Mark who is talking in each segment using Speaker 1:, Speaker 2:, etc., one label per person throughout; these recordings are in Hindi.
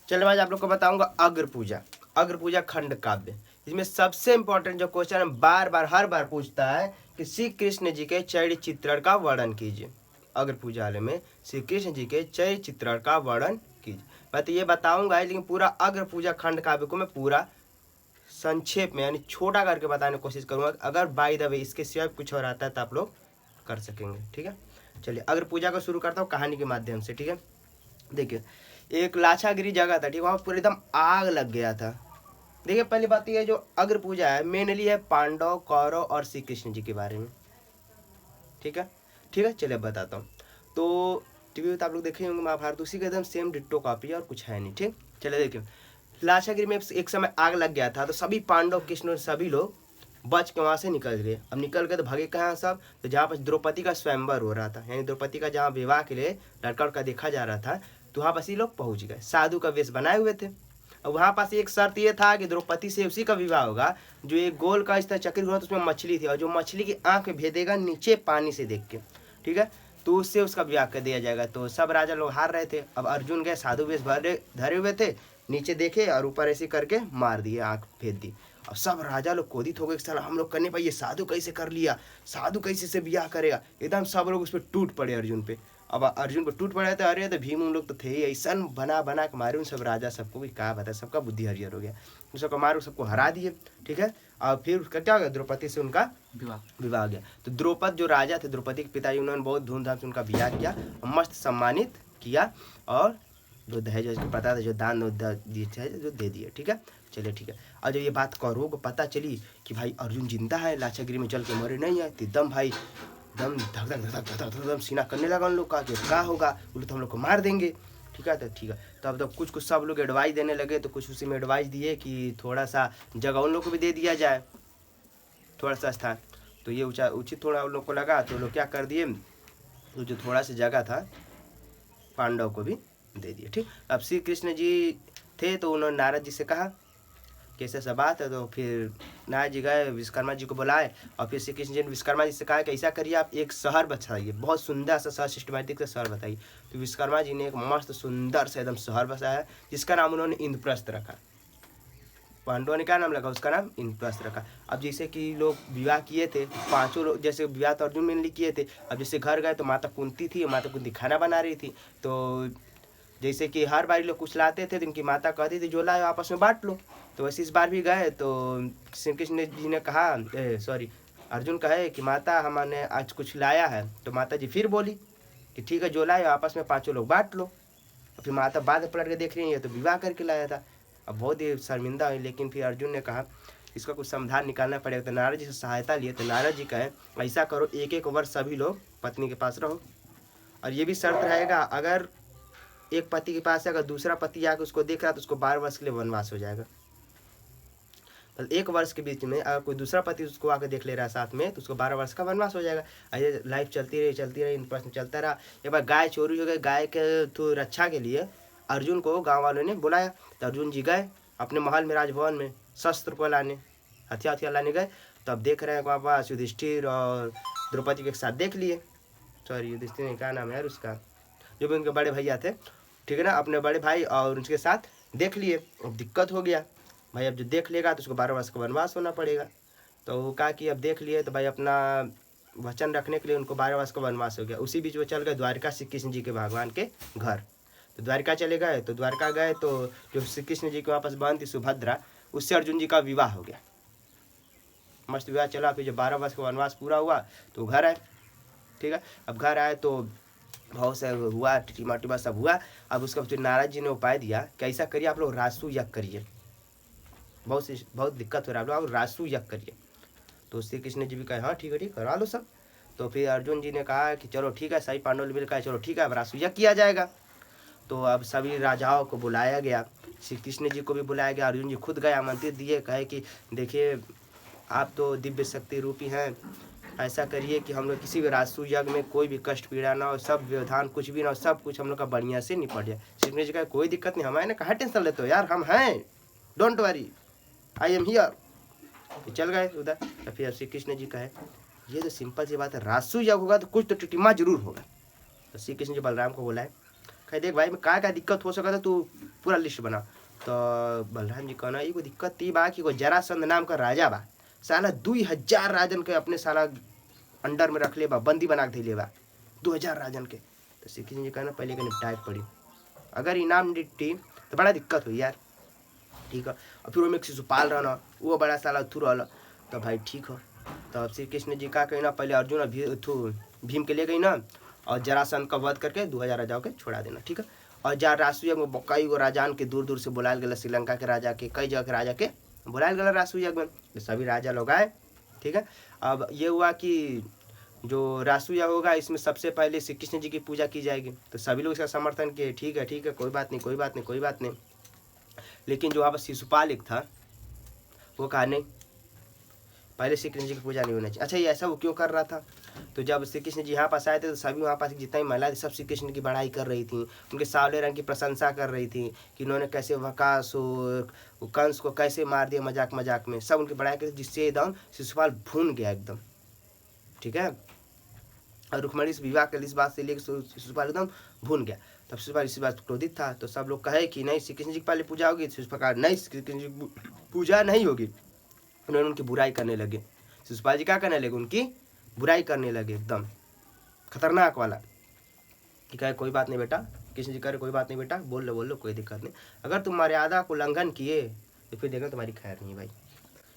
Speaker 1: चलो आज आप लोग को बताऊंगा अग्र पूजा। अग्र पूजा खंड काव्य। इसमें सबसे इंपॉर्टेंट जो क्वेश्चन है बार बार हर बार पूछता है कि श्री कृष्ण जी के चरित्र चित्रण का वर्णन कीजिए। अग्र पूजालय में श्री कृष्ण जी के चरित्र चित्रण का वर्णन कीजिए। मैं तो ये बताऊंगा लेकिन पूरा अग्र पूजा खंड काव्य को मैं पूरा संक्षेप में यानी छोटा करके बताने की कोशिश करूंगा। अगर बाय द वे इसके सिवाय कुछ और आता है तो आप लोग कर सकेंगे। ठीक है, चलिए अग्र पूजा को शुरू करता हूँ कहानी के माध्यम से। ठीक है, देखिए एक लाछागिरी जगह था। ठीक, वहाँ पूरा एकदम आग लग गया था। देखिए पहली बात ये जो अग्र पूजा है मेनली है पांडव, कौरव और श्री कृष्ण जी के बारे में। ठीक है, ठीक है, चलिए बताता हूँ। तो टीवी में तो आप लोग देखे होंगे महाभारत, उसी का एकदम सेम डिट्टो कॉपी है और कुछ है नहीं। ठीक, चलिए देखिए लाछागिरी में एक समय आग लग गया था। तो सभी पांडव, कृष्ण और सभी लोग बच के वहाँ से निकल गए। अब निकल गए तो भागे कहाँ सब, तो जहाँ पर द्रौपदी का स्वयंवर हो रहा था, यानी द्रौपदी का जहाँ विवाह के लिए लड़का उड़का देखा जा रहा था, तो वहाँ पास ये लोग पहुँच गए। साधु का वेश बनाए हुए थे। और वहाँ पास एक शर्त ये था कि द्रौपदी से उसी का विवाह होगा जो एक गोल का इस तरह चक्र हुआ, तो उसमें मछली थी और जो मछली की आंख में भेदेगा नीचे पानी से देख के। ठीक है, तो उससे उसका विवाह कर दिया जाएगा। तो सब राजा लोग हार रहे थे। अब अर्जुन गए, साधु वेश धरे हुए थे, नीचे देखे और ऊपर ऐसे करके मार दिए, आंख भेद दी। अब सब राजा लोग क्रोधित हो गए, साला हम लोग करने पाइए, साधु कैसे कर लिया, साधु कैसे से ब्याह करेगा। एकदम सब लोग उस पर टूट पड़े अर्जुन पे। अब अर्जुन पर टूट पड़े थे। अरे तो भीम उन लोग तो थे ही, ऐसा बना बना के मारे उन सब राजा सबको भी, कहा बता, सबका बुद्धि हरियर हो गया। उन सबको मारो, सबको हरा दिए। ठीक है, और फिर उसका क्या हो गया, द्रौपदी से उनका विवाह हो गया। तो द्रौपद जो राजा थे, द्रौपदी के पिताजी, उन्होंने बहुत धूमधाम से उनका विवाह किया और मस्त सम्मानित किया और जो दहेज उसको पता था, जो दान दिए थे जो दे दिए। ठीक है, चलिए ठीक है। और जब ये बात कौरवों को पता चली कि भाई अर्जुन जिंदा है, लाछागिरी में जल के मरे नहीं है, तो एकदम भाई एकदम धक धक धक धक धक एकदम सीना करने लगा उन लोग का कि क्या होगा, बोले तो हम लोग को मार देंगे। ठीक है, तो ठीक है। तो अब तो कुछ कुछ सब लोग एडवाइस देने लगे, तो कुछ उसी में एडवाइस दिए कि थोड़ा सा जगह उन लोग को भी दे दिया जाए, थोड़ा सा स्थान। तो ये उचित थोड़ा उन लोग को लगा, तो लोग क्या कर दिए, तो जो थोड़ा सा जगह था पांडव को भी दे दिए। ठीक, अब श्री कृष्ण जी थे तो उन्होंने नारद जी से कहा कैसे सब बात है। तो फिर नारद जी गए, विश्वकर्मा जी को बुलाए और फिर श्री कृष्ण जी ने विश्वकर्मा जी से कहा कि ऐसा करिए, आप एक शहर बताइए, बहुत सुंदर सा शहर, सिस्टमैटिक सा शहर बताइए। तो विश्वकर्मा जी ने एक मस्त सुंदर सा एकदम शहर बसाया जिसका नाम उन्होंने इंद्रप्रस्थ रखा। पांडवों ने क्या नाम लगा, उसका नाम इंद्रप्रस्थ रखा। अब जैसे कि लोग विवाह किए थे, पांचों लोग जैसे विवाह तो अर्जुन मेनली किए थे। अब जैसे घर गए तो माता कुंती थी, माता कुंती खाना बना रही थी। तो जैसे कि हर बार लोग कुछ लाते थे तो इनकी माता कहती थी जो लाए आपस में बांट लो। तो वैसे इस बार भी गए तो श्री कृष्ण जी ने कहा, सॉरी अर्जुन कहे कि माता हमने आज कुछ लाया है। तो माता जी फिर बोली कि ठीक है, जो लाए आपस में पांचों लोग बांट लो। और फिर माता बाद में पलट के देख रही है तो विवाह करके लाया था। अब बहुत ही शर्मिंदा हुई, लेकिन फिर अर्जुन ने कहा इसका कुछ समाधान निकालना पड़ेगा। तो नारद जी से सहायता लिए। तो नारद जी कहे ऐसा करो, एक एक वर्ष सभी लोग पत्नी के पास रहो, और ये भी शर्त रहेगा अगर एक पति के पास है, अगर दूसरा पति आकर उसको देख रहा है तो उसको 12 वर्ष के लिए वनवास हो जाएगा। तो एक वर्ष के बीच में अगर कोई दूसरा पति उसको आकर देख ले रहा है साथ में तो उसको 12 वर्ष का वनवास हो जाएगा। ऐसे लाइफ चलती रही, इन प्रश्न चलता रहा। एक बार गाय चोरी हो गई, गाय के तो रक्षा के लिए अर्जुन को गाँव वालों ने बुलाया। तो अर्जुन जी गए अपने महल में, राजभवन में शस्त्र को लाने, हथियार लाने गए। तो अब देख रहे हैं वहाँ पास युधिष्ठिर और द्रौपदी के साथ देख लिए। सॉरी युधिष्ठिर क्या नाम है यार उसका, जो भी उनके बड़े भैया थे, ठीक है ना, अपने बड़े भाई और उनके साथ देख लिए। अब दिक्कत हो गया भाई, अब जो देख लेगा तो उसको 12 वर्ष का वनवास होना पड़ेगा। तो वो कहा कि अब देख लिए तो भाई अपना वचन रखने के लिए उनको 12 वर्ष का वनवास हो गया। उसी बीच वो चल गए द्वारिका श्री कृष्ण जी के भगवान के घर। तो द्वारिका चले गए। तो द्वारिका गए तो जो श्री कृष्ण जी के वापस बहन थी सुभद्रा, उससे अर्जुन जी का विवाह हो गया। मस्त विवाह चला। फिर जब 12 वर्ष का वनवास पूरा हुआ तो घर आए। ठीक है, अब घर आए तो बहुत से हुआ, टीमा टीमा सब हुआ। अब उसका फिर नारद जी ने उपाय दिया कि ऐसा करिए आप लोग राजसू यज्ञ करिए, बहुत दिक्कत हो रहा है, आप लोग राजसू यज्ञ करिए। तो श्री कृष्ण जी भी कहे हाँ ठीक है, ठीक करा लो सब। तो फिर अर्जुन जी ने कहा कि चलो ठीक है, सही पांडव ने कहा चलो ठीक है, अब राजसू यज्ञ किया जाएगा। तो अब सभी राजाओं को बुलाया गया, श्री कृष्ण जी को भी बुलाया गया। अर्जुन जी खुद गए, आमंत्रित दिए, कहे कि देखिए आप तो दिव्य शक्ति रूपी हैं, ऐसा करिए कि हम लोग किसी भी राजसू यज्ञ में कोई भी कष्ट पीड़ा ना हो, सब व्यवधान कुछ भी ना हो, सब कुछ हम लोग का बढ़िया से निपट जाए। श्री कृष्ण जी का कोई दिक्कत नहीं, हमारे कहाँ टेंशन लेते हो यार, हम हैं, don't worry, I am here. चल गए उधर। तो फिर श्री कृष्ण जी कहे ये तो सिंपल सी बात है, राजसू यज्ञ होगा तो कुछ तो टिटिमा जरूर होगा। तो श्री कृष्ण जी बलराम को बुलाए, कह देख भाई में का दिक्कत हो सकता है तू पूरा लिस्ट बना। तो बलराम जी कहना एगो दिक्कत ई बा कि एगो जरासंध नाम का राजा बा, साला 2000 राजन के अपने साला अंडर में रख ले बा, बंदी बना के धैले बा 2000 राजन के। तो श्री कृष्ण जी कहना पहले के निपटाए पड़ी, अगर इनाम निपटी तो बड़ा दिक्कत हुई यार, ठीक है। और फिर वो शिशुपाल रहना वो बड़ा साला थू रहा, तो भाई ठीक हो। तब श्री कृष्ण जी का कहना पहले अर्जुन और भीम के ले गई ना, और जरासंध का वध करके 2000 राजाओं के छोड़ा देना, ठीक है। और जार रासुयज्ञ में कई गो राजान के दूर दूर से बुलायल गया, श्रीलंका के राजा के कई जगह के राजा के बुलायल गया रासुयज्ञ में, सभी राजा लोग आए, ठीक है। अब ये हुआ कि जो रासुयज्ञ होगा इसमें सबसे पहले श्री कृष्ण जी की पूजा की जाएगी, तो सभी लोग इसका समर्थन किए, ठीक है कोई बात नहीं कोई बात नहीं कोई बात नहीं। लेकिन जो वहाँ पर शिशुपाल एक था वो कहा नहीं, पहले श्री कृष्ण जी की पूजा नहीं होनी चाहिए। अच्छा ये ऐसा वो क्यों कर रहा था? तो जब श्री कृष्ण जी यहाँ पास आए थे तो सभी वहाँ पास जितना भी महिला थी सब श्री कृष्ण की बड़ाई कर रही थी, उनके सांवले रंग की प्रशंसा कर रही थी कि उन्होंने कैसे वकास और कंस को कैसे मार दिया मजाक मजाक में, सब उनकी बड़ाई कर, जिससे एकदम शिशुपाल भून गया एकदम, ठीक है। और रुक्मणी से विवाह कर इस बात से लेकर शिशुपाल एकदम भून गया। तब शिशुपाल इसी बात क्रोधित था, तो सब लोग कहे कि नहीं श्री कृष्ण जी की पहले पूजा होगी, शिशुपाल नहीं श्री कृष्ण जी की पूजा नहीं होगी। उन्होंने उनकी बुराई करने लगे, शिशुपाल जी क्या करने लगे, उनकी बुराई करने लगे एकदम खतरनाक वाला, कि कहे कोई बात नहीं बेटा, कृष्ण जी कहे कोई बात नहीं बेटा, बोल लो कोई दिक्कत नहीं, अगर तुम मर्यादा को उल्लंघन किए तो फिर देखो तुम्हारी खैर नहीं भाई।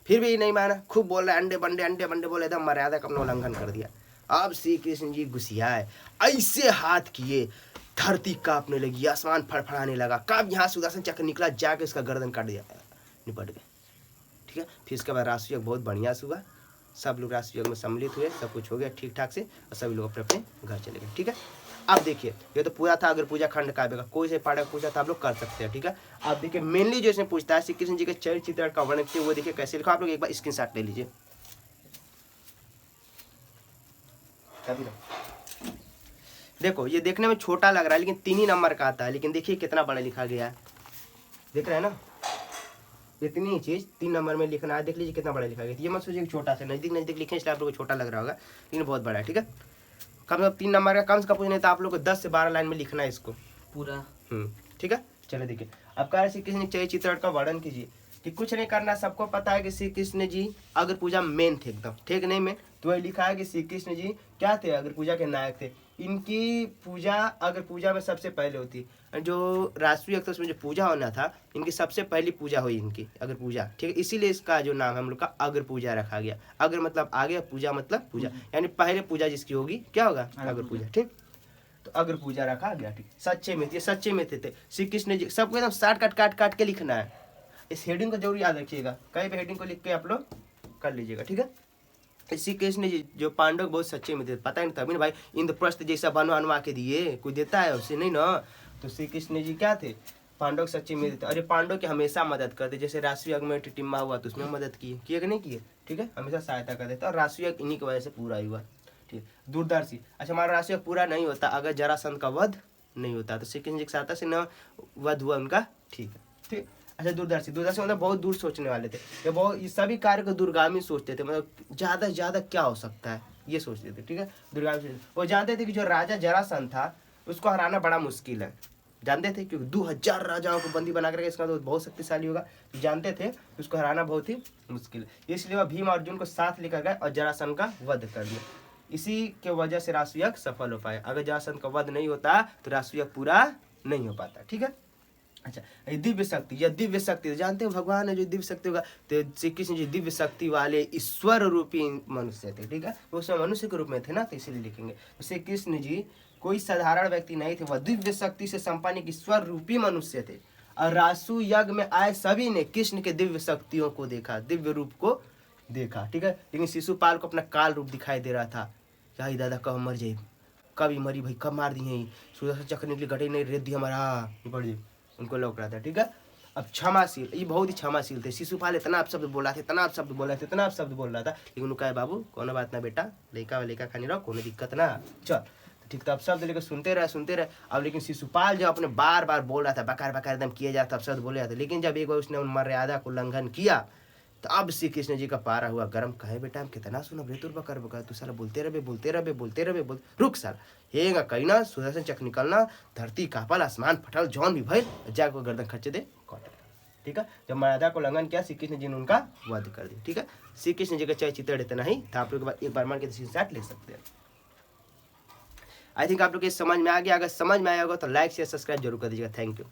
Speaker 1: फिर भी नहीं माना, खूब बोल रहे अंडे बंडे बोले, एकदम मर्यादा का अपना उल्लंघन कर दिया। अब श्री कृष्ण जी गुस्सियाए, ऐसे हाथ किए धरती कांपने लगी, आसमान फड़फड़ाने लगा, कब यहाँ सुदर्शन चक्र निकला जाके उसका गर्दन काट दिया, निपट गए, ठीक है। फिर इसके बाद रासुयज्ञ बहुत बढ़िया से हुआ, सब लोग रासुयज्ञ में सम्मिलित हुए, सब कुछ हो गया ठीक ठाक से, और सभी लोग अपने अपने घर चले गए, ठीक है। अब देखिए ये तो पूरा था अगर पूजा खंड काव्य का, कोई से पाठक पूछा था आप लोग कर सकते हैं, ठीक है। आप देखिए मेनली जो इसमें पूछता है श्री कृष्ण जी के चरित्र चित्रण का वर्णन किए, वो देखिए कैसे लिखा, आप लोग एक बार स्क्रीनशॉट ले लीजिए। देखो ये देखने में छोटा लग रहा है लेकिन 3 ही नंबर का आता है, लेकिन देखिए कितना बड़ा लिखा गया है, देख रहे हैं ना, इतनी ही चीज 3 नंबर में लिखना है, देख लीजिए कितना बड़ा लिखा गया। ये मत सोचिए छोटा सा, नजदीक नजदीक लिखे इसलिए आप लोग को छोटा लग रहा होगा, लेकिन बहुत बड़ा है, ठीक है। कम से कम 3 नंबर का कम से कम पूछने तो आप लोग को 10 से 12 लाइन में लिखना है इसको पूरा, ठीक है। चलो देखिए अब कह रहे श्री कृष्ण चरित्र चित्रण का वर्णन कीजिए, कि कुछ नहीं करना, सबको पता है कि श्री कृष्ण जी अगर पूजा मेन थे एकदम, ठीक नहीं में, तो वही लिखा है कि श्री कृष्ण जी क्या थे, अगर पूजा के नायक थे। इनकी पूजा अगर पूजा में सबसे पहले होती, जो राष्ट्रीय तो उसमें जो पूजा होना था, इनकी सबसे पहली पूजा हुई इनकी अगर पूजा, ठीक है। इसीलिए इसका जो नाम हम लोग का अगर पूजा रखा गया, अगर मतलब आगे, पूजा मतलब पूजा, यानी पहले पूजा जिसकी होगी क्या होगा, अगर पूजा, ठीक। तो अगर पूजा रखा गया, ठीक। सच्चे में थे, सच्चे में थे श्री कृष्ण जी, सबको एकदम शार्ट काट के लिखना है, इस हेडिंग को जरूर याद रखिएगा, कहीं भी हेडिंग को लिख के आप लोग कर लीजिएगा, ठीक है। श्री कृष्ण जी जो पांडव बहुत सच्चे में थे, पता नहीं तभी ना भाई इंद्रप्रस्थ जैसा बनवा के दिए, कोई देता है उसे नहीं ना। तो श्री कृष्ण जी क्या थे, पांडव सच्चे में थे, अरे पांडव की हमेशा मदद करते, जैसे राष्ट्रीय में टिम्मा हुआ तो उसमें मदद किए कि नहीं किए, ठीक है, हमेशा सहायता कर देते, और राष्ट्रीय इन्हीं की वजह से पूरा हुआ, ठीक। दूरदर्शी, अच्छा हमारा राष्ट्रीय पूरा नहीं होता अगर जरासंध का वध नहीं होता, तो श्री कृष्ण जी की सहायता से न वध हुआ उनका, ठीक है, ठीक। अच्छा दूरदर्शी मतलब बहुत दूर सोचने वाले थे, ये बहुत, ये सभी कार्य को दूरगामी सोचते थे, मतलब ज्यादा से ज्यादा क्या हो सकता है ये सोचते थे, ठीक है, दूरगामी। वो जानते थे कि जो राजा जरासंध था उसको हराना बड़ा मुश्किल है, जानते थे, क्योंकि 2000 राजाओं को बंदी बना करके इसका तो बहुत शक्तिशाली होगा, तो जानते थे उसको हराना बहुत ही मुश्किल है, इसलिए वह भीम अर्जुन को साथ लेकर गए और जरासंध का वध कर दिया। इसी के वजह से राष्ट्रयज्ञ सफल हो पाए, अगर जरासंध का वध नहीं होता तो राष्ट्रयज्ञ पूरा नहीं हो पाता, ठीक है। अच्छा दिव्य शक्ति, यह दिव्य शक्ति जानते हो भगवान है जो दिव्य शक्ति होगा, तो श्री कृष्ण जी दिव्य शक्ति वाले ईश्वर रूपी मनुष्य थे, ठीक है, वो सब मनुष्य के रूप में थे ना, तो इसीलिए लिखेंगे श्री कृष्ण जी कोई साधारण व्यक्ति नहीं थे, वह दिव्य शक्ति से संपन्न एक ईश्वर रूपी मनुष्य थे, और रासु यज्ञ में आए सभी ने कृष्ण के दिव्य शक्तियों को देखा, दिव्य रूप को देखा, ठीक है। लेकिन शिशुपाल को अपना काल रूप दिखाई दे रहा था, क्या दादा कब मर जाए, कब ही मरी भाई, कब मार दिए, सुदर्शन चक्र निकली घटे नहीं रेत दी हमारा बड़ी, उनको लौक रहा था, ठीक है। अब क्षमाशील, ये बहुत ही क्षमाशील थे, शिशुपाल इतना आप शब्द बोला थे, इतना आप शब्द बोला थे, इतना आप शब्द बोल रहा था, लेकिन उनका बाबू कोनो बात ना बेटा, लड़का खानी रहो, कोनो दिक्कत ना, चल ठीक। तो अब शब्द लेकर सुनते रहे। अब लेकिन शिशुपाल जब अपने बार बोल रहा था, बकार एकदम किया जाता, अब शब्द बोले जाते, लेकिन जब एक बार उसने उन मर्यादा को उल्लंघन किया, तो अब श्री कृष्ण जी का पारा हुआ गर्म, कहे बेटा हम कितना सुनब रे तुर बकर बकर, तू साला बोलते रहे बोलते रहे बोलते रहे बोल, रुक साला हेगा कहीं सुदर्शन चक्र निकलना, धरती कापल, आसमान फटल, जौन भी भइल, जाकर गर्दन खच्चे दे कॉटन। ठीक है, जब मर्यादा को उल्लंघन किया श्री कृष्ण जी ने उनका वध कर दिया। ठीक है, श्री कृष्ण जी का चाहे चित्र इतना ही था, आप लोग एक बार मान के स्क्रीनशॉट ले सकते हैं। आई थिंक आप लोग ये समझ में आ गया, अगर समझ में आया होगा तो लाइक शेयर सब्सक्राइब जरूर कर दीजिएगा। Thank you.